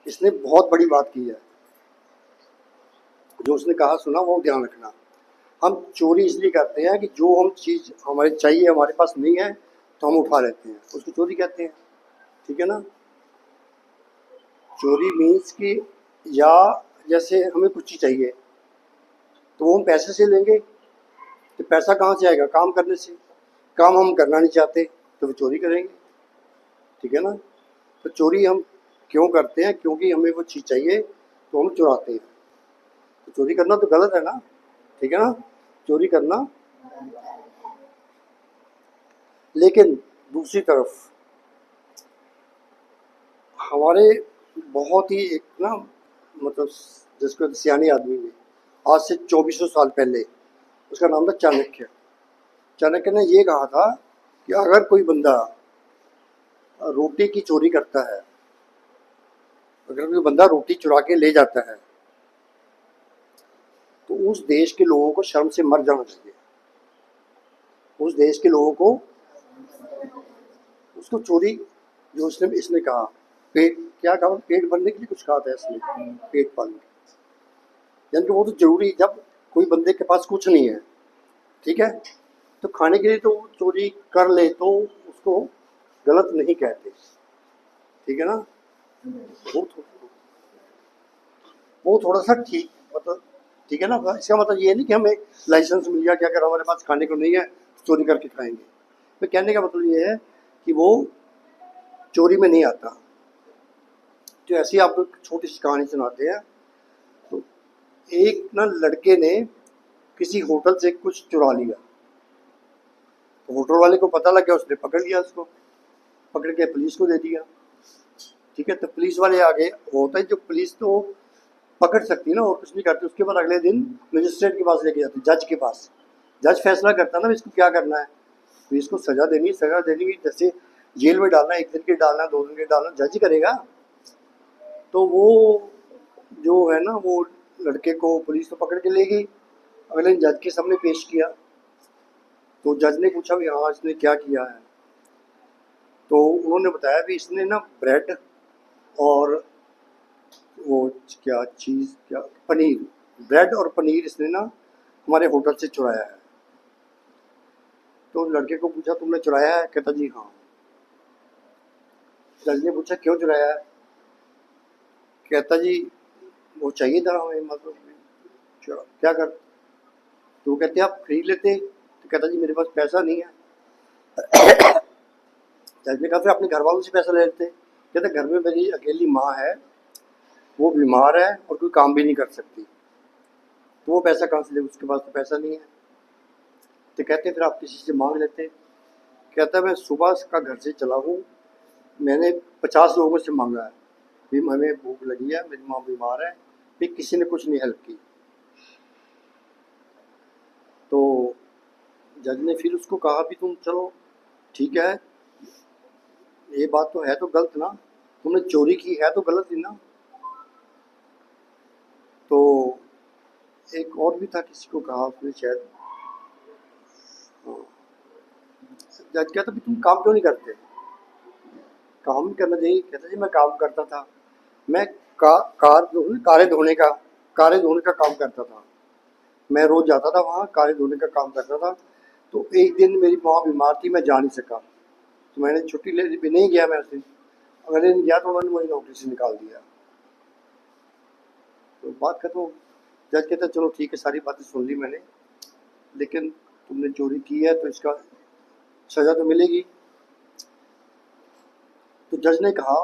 इसने बहुत बड़ी बात की है। जो उसने कहा सुना वो ध्यान रखना। हम चोरी इसलिए करते हैं कि जो हम चीज़ हमारे चाहिए हमारे पास नहीं है तो हम उठा लेते हैं, उसको चोरी कहते हैं। ठीक है ना। चोरी मीन्स कि या जैसे हमें कुछ चीज़ चाहिए तो वो हम पैसे से लेंगे, तो पैसा कहाँ से आएगा? काम करने से। काम हम करना नहीं चाहते तो फिर चोरी करेंगे। ठीक है ना। तो चोरी हम क्यों करते हैं? क्योंकि हमें वो चीज़ चाहिए तो हम चुराते हैं। तो चोरी करना तो गलत है ना। ठीक है ना। चोरी करना। लेकिन दूसरी तरफ हमारे बहुत ही एक ना मतलब जिसको सियाने आदमी ने आज से 2400 साल पहले, उसका नाम था चाणक्य। चाणक्य ने ये कहा था कि अगर कोई बंदा रोटी की चोरी करता है, अगर कोई बंदा रोटी चुरा के ले जाता है तो उस देश के लोगों को शर्म से मर जाना चाहिए। उस देश के लोगों को उसको चोरी जो उसने इसने कहा पेट क्या कहा, पेट भरने के लिए कुछ कहा था इसने, पेट पालने, यानी कि वो तो जरूरी जब कोई बंदे के पास कुछ नहीं है, ठीक है, तो खाने के लिए तो वो चोरी कर ले तो उसको गलत नहीं कहते। ठीक है ना। वो थो- वो थोड़ा सा ठीक मतलब ठीक है ना। इसका मतलब ये नहीं कि हमें लाइसेंस मिल गया कि अगर हमारे पास खाने को नहीं है तो चोरी करके खाएंगे। तो कहने का मतलब ये है कि वो चोरी में नहीं आता। तो ऐसी आपको एक छोटी सी कहानी सुनाते हैं। तो एक ना लड़के ने किसी होटल से कुछ चुरा लिया, तो होटल वाले को पता लग गया, उसने पकड़ लिया, उसको पकड़ के पुलिस को दे दिया। ठीक है। तो पुलिस वाले आगे होता है जो पुलिस तो पकड़ सकती है ना और कुछ नहीं करती, उसके बाद अगले दिन मजिस्ट्रेट के पास लेके जाती, जज के पास। जज फैसला करता ना इसको क्या करना है, तो इसको सजा देनी, सजा देनी जैसे जेल में डालना, 1 दिन की डालना, 2 दिन की डालना, जज ही करेगा। तो वो जो है ना वो लड़के को पुलिस तो पकड़ के ले गई, अगले दिन जज के सामने पेश किया। तो जज ने पूछा भी हाँ इसने क्या किया है। तो उन्होंने बताया भी इसने ना ब्रेड और वो क्या चीज़ क्या पनीर, ब्रेड और पनीर इसने ना हमारे होटल से चुराया है। तो लड़के को पूछा तुमने चुराया है? कहता जी हाँ। जज ने पूछा क्यों चुराया है? कहता जी वो चाहिए था हमें, मतलब क्या कर। तो कहते आप खरीद लेते। तो कहता जी मेरे पास पैसा नहीं है। जज ने कहा फिर अपने घर वालों से पैसा ले लेते। कहते घर में मेरी अकेली माँ है, वो बीमार है और कोई काम भी नहीं कर सकती, तो वो पैसा कहाँ से ले, उसके पास तो पैसा नहीं है। तो कहते फिर आप किसी से मांग लेते। कहता मैं सुबह का घर से चला हूँ, मैंने 50 लोगों से मांगा है भी हमें भूख लगी है, मेरी माँ बीमार है, फिर किसी ने कुछ नहीं हेल्प की। तो जज ने फिर उसको कहा भी तुम चलो ठीक है, ये बात तो है तो गलत ना, तुमने चोरी की है तो गलत ही ना। तो एक और भी था, किसी को कहा उसने शायद, हाँ, जज कहता भी तुम काम क्यों नहीं करते? काम नहीं करना चाहिए। कहता जी मैं काम करता था, मैं कारें धोने का काम करता था। मैं रोज जाता था वहाँ कारें धोने का काम करता था। तो एक दिन मेरी माँ बीमार थी, मैं जा नहीं सका, तो मैंने छुट्टी ले भी नहीं गया मैं उस दिन। अगले दिन गया तो उन्होंने मुझे नौकरी से निकाल दिया। तो बात खत्म हो। जज कहता चलो ठीक है सारी बातें सुन ली मैंने, लेकिन तुमने चोरी की है तो इसका सजा तो मिलेगी। तो जज ने कहा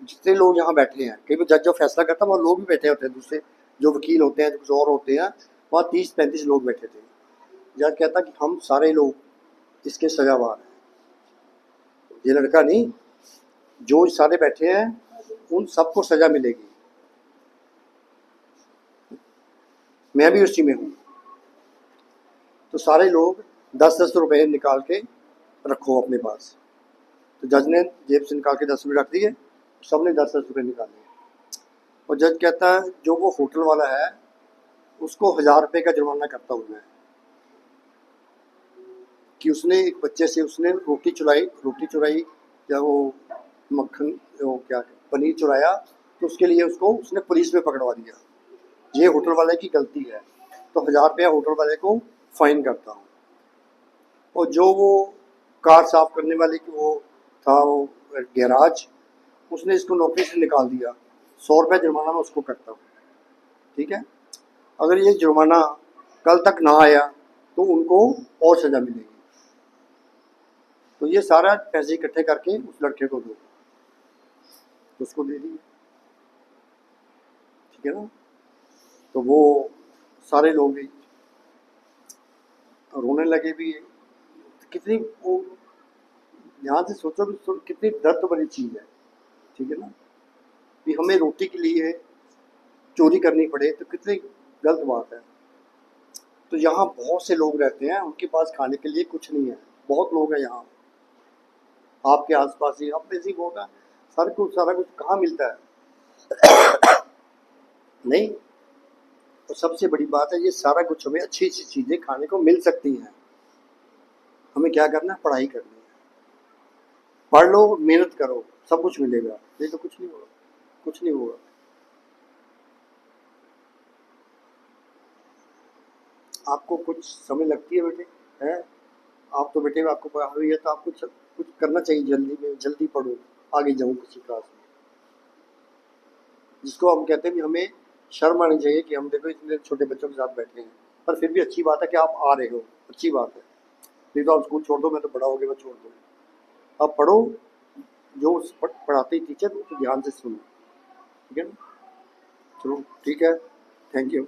जितने लोग यहाँ बैठे हैं, कई बार जज जो फैसला करता है वहाँ लोग भी बैठे होते हैं, दूसरे जो वकील होते हैं, कुछ और होते हैं, वहाँ 30-35 लोग बैठे थे। जज कहता कि हम सारे लोग इसके सजावार हैं, ये लड़का नहीं, जो सारे बैठे हैं उन सबको सजा मिलेगी, मैं भी उसी में हूँ। तो सारे लोग 10-10 रुपए निकाल के रखो अपने पास। तो जज ने जेब से निकाल के 10 रुपये रख दिए, सबने 10-10 रुपए निकाले। और जज कहता है जो वो होटल वाला है उसको 1000 रुपये का जुर्माना करता हूँ मैं, कि उसने एक बच्चे से उसने रोटी चुराई या वो मक्खन वो क्या पनीर चुराया तो उसके लिए उसको उसने पुलिस में पकड़वा दिया। ये होटल वाले की गलती है, तो 1000 रुपया होटल वाले को फाइन करता हूँ। और जो वो कार साफ करने वाले की वो था वो गैराज, उसने इसको नौकरी से निकाल दिया, 100 रुपया जुर्माना मैं उसको करता हूँ। ठीक है, अगर ये जुर्माना कल तक ना आया तो उनको और सज़ा मिलेगी। तो ये सारा पैसे इकट्ठे करके उस लड़के को दो, तो उसको दे दिए। ठीक है ना, तो वो सारे लोग भी रोने लगे भी। कितनी वो ध्यान से सोचो भी, कितनी दर्द भरी चीज़ है। ठीक है ना, कि हमें रोटी के लिए चोरी करनी पड़े तो कितनी गलत बात है। तो यहाँ बहुत से लोग रहते हैं, उनके पास खाने के लिए कुछ नहीं है। बहुत लोग हैं यहाँ आपके आसपास ही, आप ऐसे ही होगा। सारा कुछ कहाँ मिलता है? नहीं। तो सबसे बड़ी बात है, ये सारा कुछ हमें अच्छी अच्छी चीज़ें खाने को मिल सकती हैं। हमें क्या करना है? पढ़ाई करनी है। पढ़ लो, मेहनत करो, सब कुछ मिलेगा। नहीं तो कुछ नहीं होगा, कुछ नहीं होगा। आपको कुछ समय लगती है बेटे, है? आप तो बेटे आपको पढ़ा हुई है, तो आपको कुछ करना चाहिए जल्दी में, जल्दी पढ़ो, आगे जाऊँ किसी क्लास में। जिसको हम कहते हैं कि हमें शर्म आनी चाहिए कि हम देखो इतने छोटे बच्चों के साथ बैठे हैं, पर फिर भी अच्छी बात है कि आप आ रहे हो, अच्छी बात है। नहीं तो आप स्कूल छोड़ दो, मैं तो बड़ा हो गया, मैं छोड़ दूँ। आप पढ़ो, जो पढ़ाते ही टीचर उसको ध्यान से सुनो। ठीक है ना? चलो ठीक है, थैंक यू।